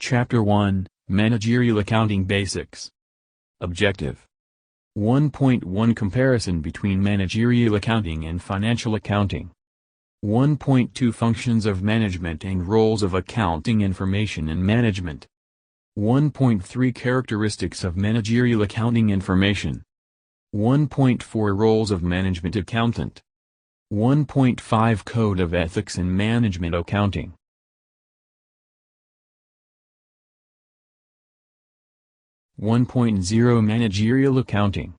Chapter 1, Managerial Accounting Basics. Objective 1.1 Comparison between managerial accounting and financial accounting. 1.2 Functions of management and roles of accounting information in management. 1.3 Characteristics of managerial accounting information. 1.4 Roles of management accountant. 1.5 Code of Ethics in Management Accounting. Managerial accounting.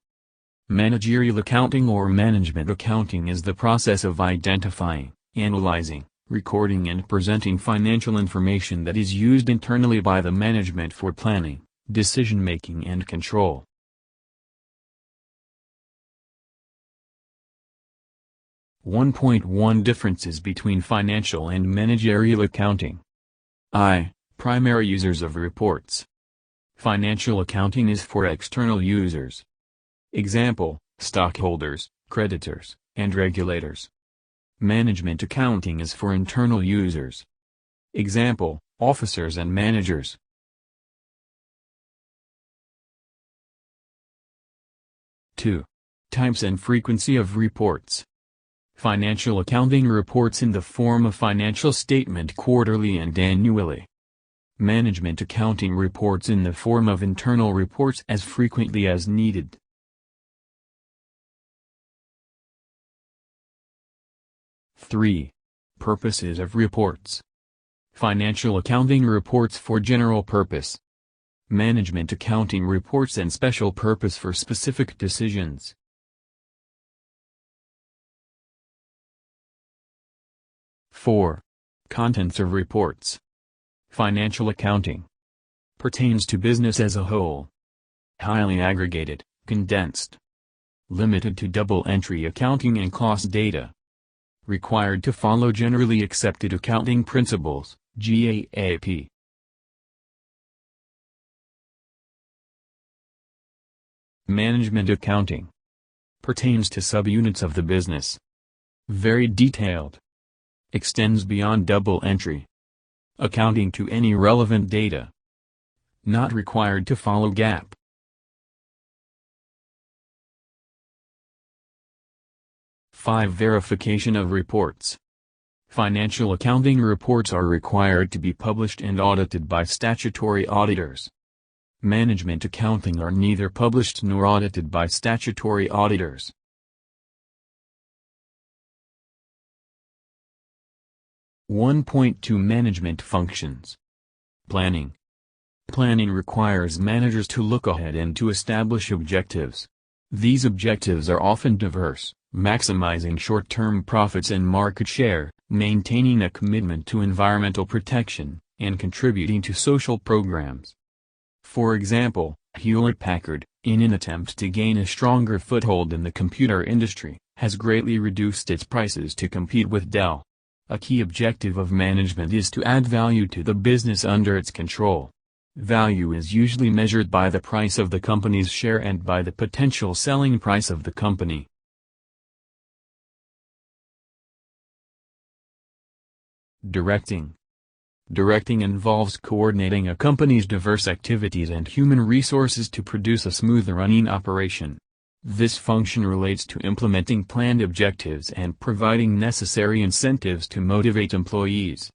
Managerial accounting or management accounting is the process of identifying, analyzing, recording and presenting financial information that is used internally by the management for planning, decision-making and control. Differences between financial and managerial accounting. Primary users of reports. Financial accounting is for external users. Example, stockholders, creditors, and regulators. Management accounting is for internal users. Example, officers and managers. Types and frequency of reports. Financial accounting reports in the form of financial statement quarterly and annually. Management accounting reports in the form of internal reports as frequently as needed. Purposes of reports. Financial accounting reports for general purpose. Management accounting reports and special purpose for specific decisions. Contents of reports. Financial accounting pertains to business as a whole. Highly aggregated, condensed. Limited to double-entry accounting and cost data. Required to follow generally accepted accounting principles, GAAP. Management accounting pertains to subunits of the business. Very detailed. Extends beyond double entry. Accounting to any relevant data. Not required to follow GAAP. Verification of reports. Financial accounting reports are required to be published and audited by statutory auditors. Management accounting are neither published nor audited by statutory auditors. Management functions. Planning. Planning requires managers to look ahead and to establish objectives. These objectives are often diverse, maximizing short-term profits and market share, maintaining a commitment to environmental protection, and contributing to social programs. For example, Hewlett-Packard, in an attempt to gain a stronger foothold in the computer industry, has greatly reduced its prices to compete with Dell. A key objective of management is to add value to the business under its control. Value is usually measured by the price of the company's share and by the potential selling price of the company. Directing. Directing involves coordinating a company's diverse activities and human resources to produce a smooth running operation. This function relates to implementing planned objectives and providing necessary incentives to motivate employees.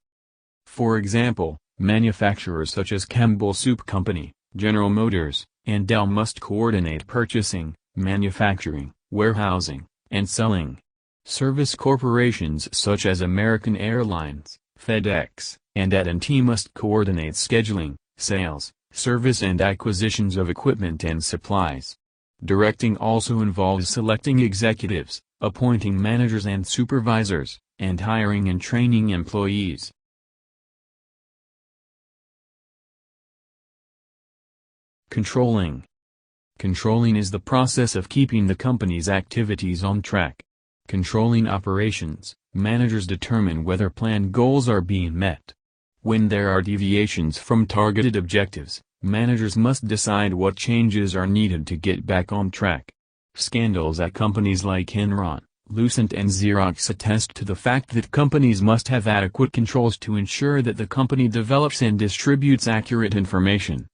For example, manufacturers such as Campbell Soup Company, General Motors, and Dell must coordinate purchasing, manufacturing, warehousing, and selling. Service corporations such as American Airlines, FedEx, and AT&T must coordinate scheduling, sales, service and acquisitions of equipment and supplies. Directing also involves selecting executives, appointing managers and supervisors, and hiring and training employees. Controlling. Controlling is the process of keeping the company's activities on track. Controlling operations, managers determine whether planned goals are being met. When there are deviations from targeted objectives, managers must decide what changes are needed to get back on track. Scandals at companies like Enron, Lucent and Xerox attest to the fact that companies must have adequate controls to ensure that the company develops and distributes accurate information.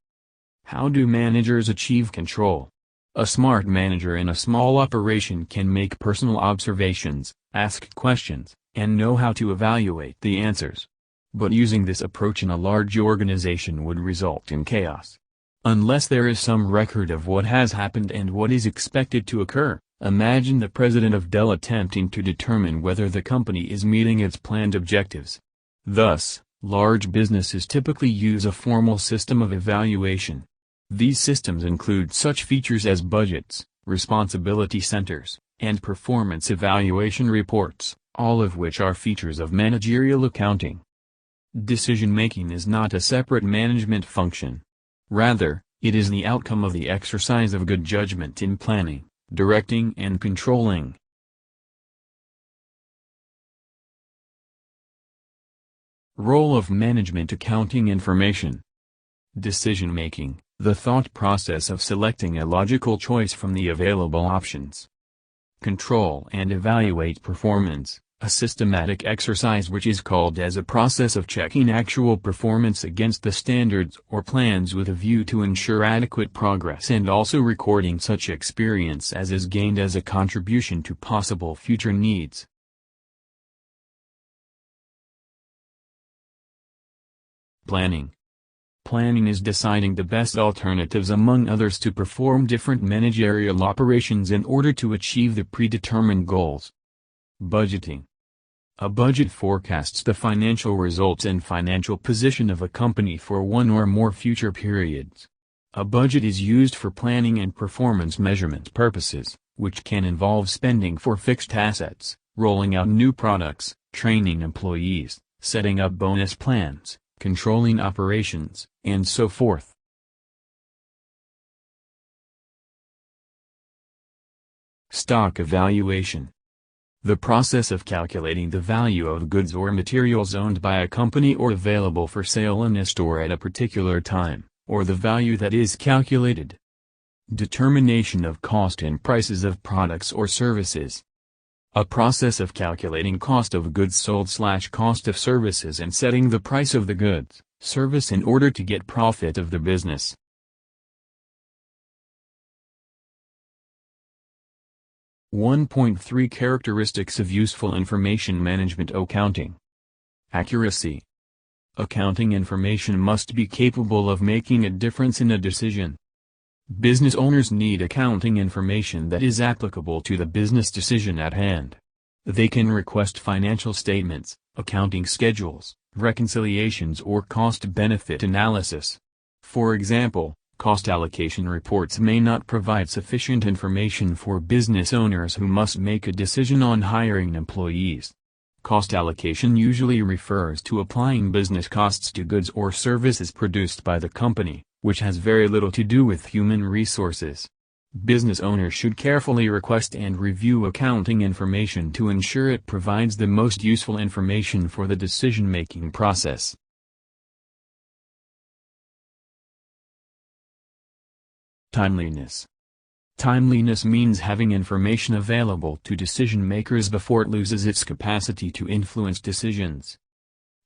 How do managers achieve control? A smart manager in a small operation can make personal observations, ask questions, and know how to evaluate the answers. But using this approach in a large organization would result in chaos. Unless there is some record of what has happened and what is expected to occur, imagine the president of Dell attempting to determine whether the company is meeting its planned objectives. Thus, large businesses typically use a formal system of evaluation. These systems include such features as budgets, responsibility centers, and performance evaluation reports, all of which are features of managerial accounting. Decision-making is not a separate management function. Rather, it is the outcome of the exercise of good judgment in planning, directing and controlling. Role of management accounting information. Decision-making, the thought process of selecting a logical choice from the available options. Control and evaluate performance, a systematic exercise which is called as a process of checking actual performance against the standards or plans with a view to ensure adequate progress and also recording such experience as is gained as a contribution to possible future needs. Planning. Planning is deciding the best alternatives among others to perform different managerial operations in order to achieve the predetermined goals. Budgeting. A budget forecasts the financial results and financial position of a company for one or more future periods. A budget is used for planning and performance measurement purposes, which can involve spending for fixed assets, rolling out new products, training employees, setting up bonus plans, controlling operations, and so forth. Stock evaluation. The process of calculating the value of goods or materials owned by a company or available for sale in a store at a particular time, or the value that is calculated. Determination of cost and prices of products or services. A process of calculating cost of goods sold/cost of services and setting the price of the goods, service in order to get profit of the business. .3 Characteristics of useful information management accounting. Accuracy. Accounting information must be capable of making a difference in a decision. Business owners need accounting information that is applicable to the business decision at hand. They can request financial statements, accounting schedules, reconciliations or cost-benefit analysis. For example, cost allocation reports may not provide sufficient information for business owners who must make a decision on hiring employees. Cost allocation usually refers to applying business costs to goods or services produced by the company, which has very little to do with human resources. Business owners should carefully request and review accounting information to ensure it provides the most useful information for the decision-making process. Timeliness. Timeliness means having information available to decision-makers before it loses its capacity to influence decisions.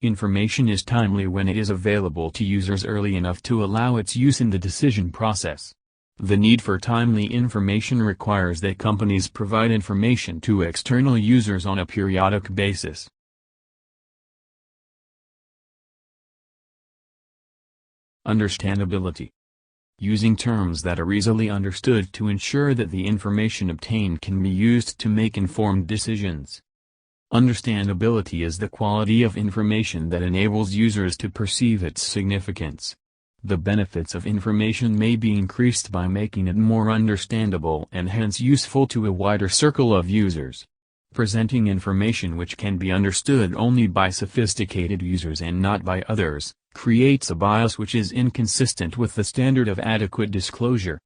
Information is timely when it is available to users early enough to allow its use in the decision process. The need for timely information requires that companies provide information to external users on a periodic basis. Understandability. Using terms that are easily understood to ensure that the information obtained can be used to make informed decisions. Understandability is the quality of information that enables users to perceive its significance. The benefits of information may be increased by making it more understandable and hence useful to a wider circle of users. Presenting information which can be understood only by sophisticated users and not by others, creates a bias which is inconsistent with the standard of adequate disclosure.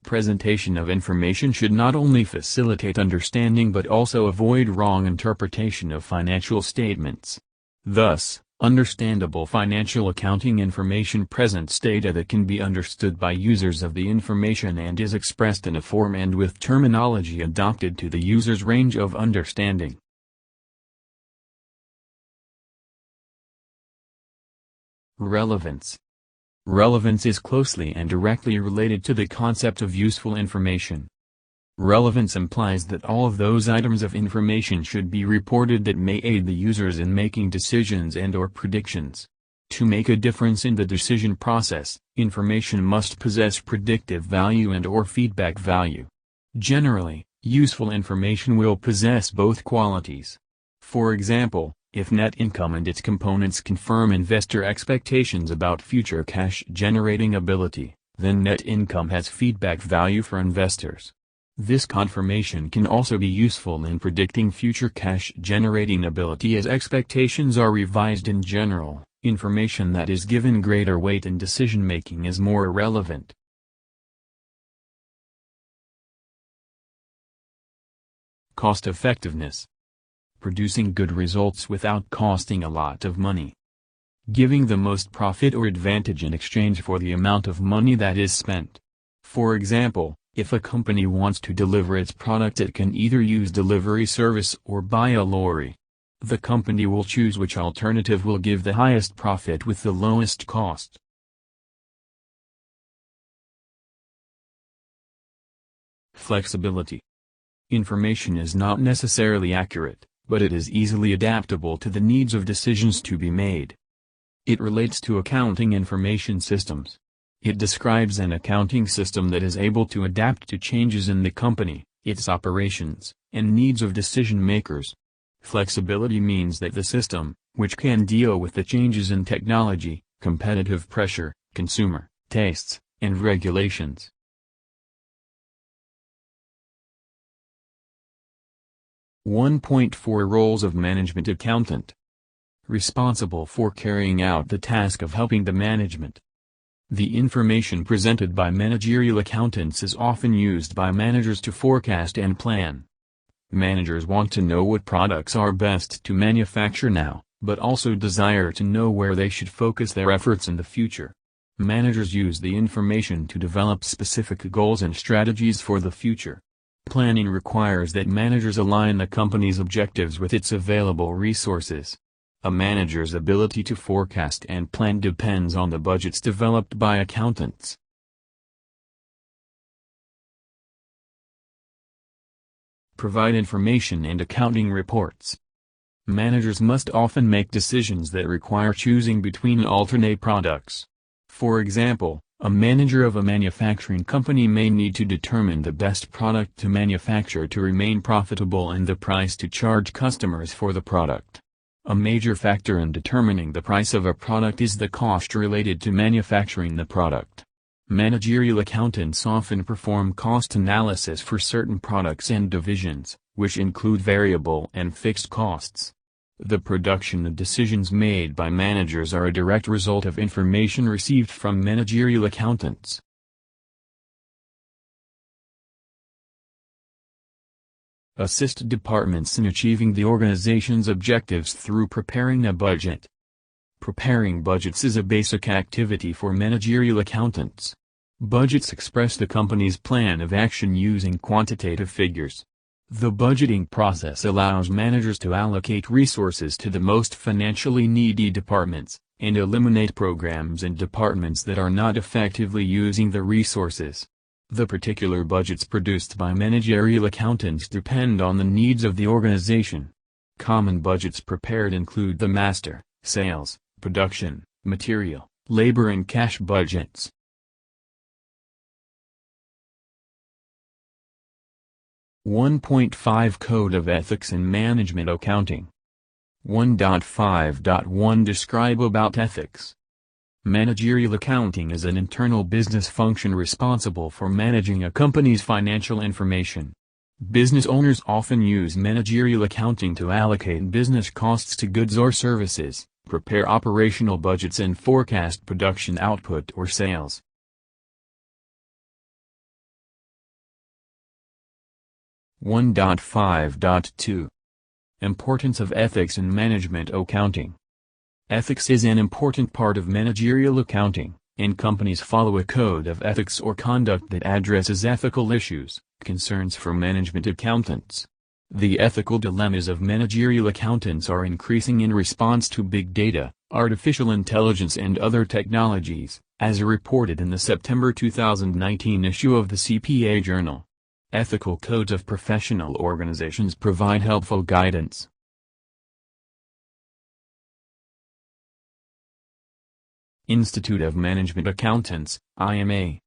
Presentation of information should not only facilitate understanding but also avoid wrong interpretation of financial statements. Thus, Understandable financial accounting information presents data that can be understood by users of the information and is expressed in a form and with terminology adapted to the user's range of understanding. Relevance. Relevance is closely and directly related to the concept of useful information. Relevance implies that all of those items of information should be reported that may aid the users in making decisions and/or predictions. To make a difference in the decision process, information must possess predictive value and/or feedback value. Generally, useful information will possess both qualities. For example, if net income and its components confirm investor expectations about future cash-generating ability, then net income has feedback value for investors. This confirmation can also be useful in predicting future cash-generating ability as expectations are revised in general. Information that is given greater weight in decision-making is more relevant. Cost-effectiveness. Producing good results without costing a lot of money. Giving the most profit or advantage in exchange for the amount of money that is spent. For example, if a company wants to deliver its product, it can either use delivery service or buy a lorry. The company will choose which alternative will give the highest profit with the lowest cost. Flexibility. Information is not necessarily accurate, but it is easily adaptable to the needs of decisions to be made. It relates to accounting information systems. It describes an accounting system that is able to adapt to changes in the company, its operations, and needs of decision makers. Flexibility means that the system, which can deal with the changes in technology, competitive pressure, consumer tastes, and regulations. .4 Roles of management accountant. Responsible for carrying out the task of helping the management. The information presented by managerial accountants is often used by managers to forecast and plan. Managers want to know what products are best to manufacture now, but also desire to know where they should focus their efforts in the future. Managers use the information to develop specific goals and strategies for the future. Planning requires that managers align the company's objectives with its available resources. A manager's ability to forecast and plan depends on the budgets developed by accountants. Provide information and accounting reports. Managers must often make decisions that require choosing between alternate products. For example, a manager of a manufacturing company may need to determine the best product to manufacture to remain profitable and the price to charge customers for the product. A major factor in determining the price of a product is the cost related to manufacturing the product. Managerial accountants often perform cost analysis for certain products and divisions, which include variable and fixed costs. The production and decisions made by managers are a direct result of information received from managerial accountants. Assist departments in achieving the organization's objectives through preparing a budget. Preparing budgets is a basic activity for managerial accountants. Budgets express the company's plan of action using quantitative figures. The budgeting process allows managers to allocate resources to the most financially needy departments, and eliminate programs and departments that are not effectively using the resources. The particular budgets produced by managerial accountants depend on the needs of the organization. Common budgets prepared include the master, sales, production, material, labor and cash budgets. .5 Code of Ethics in Management Accounting. 1.5.1 Describe about ethics. Managerial accounting is an internal business function responsible for managing a company's financial information. Business owners often use managerial accounting to allocate business costs to goods or services, prepare operational budgets and forecast production output or sales. .5.2 Importance of ethics in management accounting. Ethics is an important part of managerial accounting, and companies follow a code of ethics or conduct that addresses ethical issues, concerns for management accountants. The ethical dilemmas of managerial accountants are increasing in response to big data, artificial intelligence and other technologies, as reported in the September 2019 issue of the CPA Journal. Ethical codes of professional organizations provide helpful guidance. Institute of Management Accountants, IMA.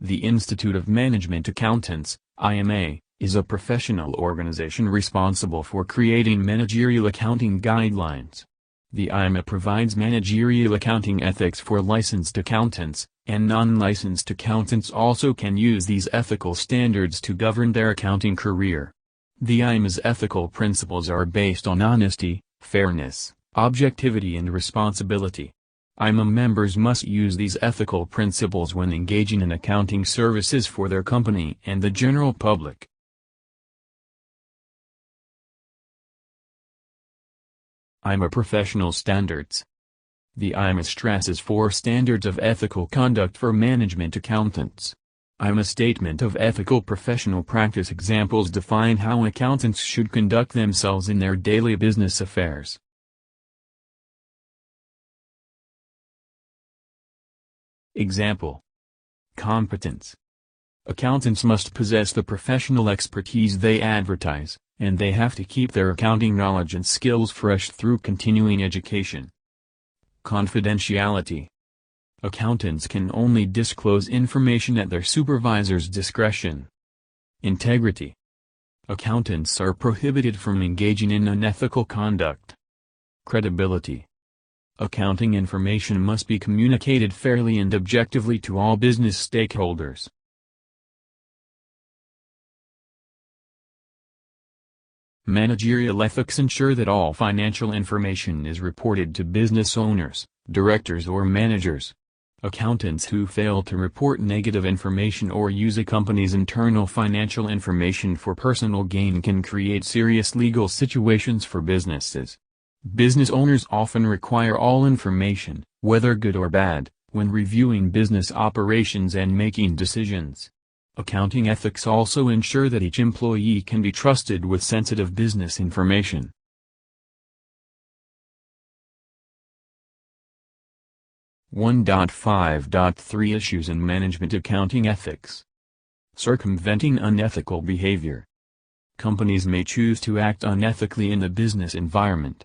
The Institute of Management Accountants, IMA, is a professional organization responsible for creating managerial accounting guidelines. The IMA provides managerial accounting ethics for licensed accountants, and non-licensed accountants also can use these ethical standards to govern their accounting career. The IMA's ethical principles are based on honesty, fairness, objectivity and responsibility. IMA members must use these ethical principles when engaging in accounting services for their company and the general public. IMA Professional Standards. The IMA stresses 4 standards of ethical conduct for management accountants. IMA Statement of Ethical Professional Practice examples define how accountants should conduct themselves in their daily business affairs. Example. Competence. Accountants must possess the professional expertise they advertise, and they have to keep their accounting knowledge and skills fresh through continuing education. Confidentiality. Accountants can only disclose information at their supervisor's discretion. Integrity. Accountants are prohibited from engaging in unethical conduct. Credibility. Accounting information must be communicated fairly and objectively to all business stakeholders. Managerial ethics ensure that all financial information is reported to business owners, directors or managers. Accountants who fail to report negative information or use a company's internal financial information for personal gain can create serious legal situations for businesses. Business owners often require all information, whether good or bad, when reviewing business operations and making decisions. Accounting ethics also ensure that each employee can be trusted with sensitive business information. (1.5.3) Issues in management accounting ethics. Circumventing unethical behavior. Companies may choose to act unethically in the business environment.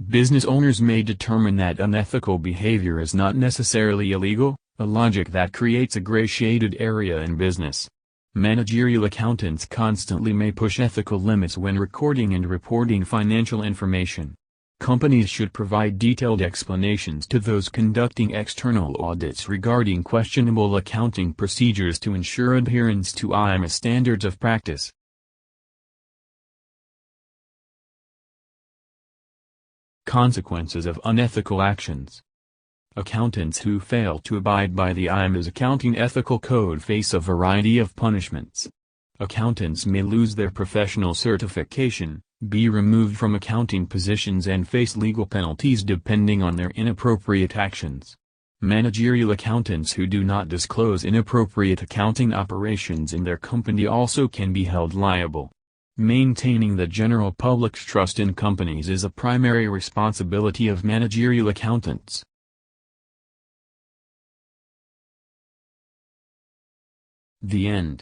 Business owners may determine that unethical behavior is not necessarily illegal, a logic that creates a gray-shaded area in business. Managerial accountants constantly may push ethical limits when recording and reporting financial information. Companies should provide detailed explanations to those conducting external audits regarding questionable accounting procedures to ensure adherence to IMA standards of practice. Consequences of unethical actions. Accountants who fail to abide by the IMA's accounting ethical code face a variety of punishments. Accountants may lose their professional certification, be removed from accounting positions and face legal penalties depending on their inappropriate actions. Managerial accountants who do not disclose inappropriate accounting operations in their company also can be held liable. Maintaining the general public's trust in companies is a primary responsibility of managerial accountants. The end.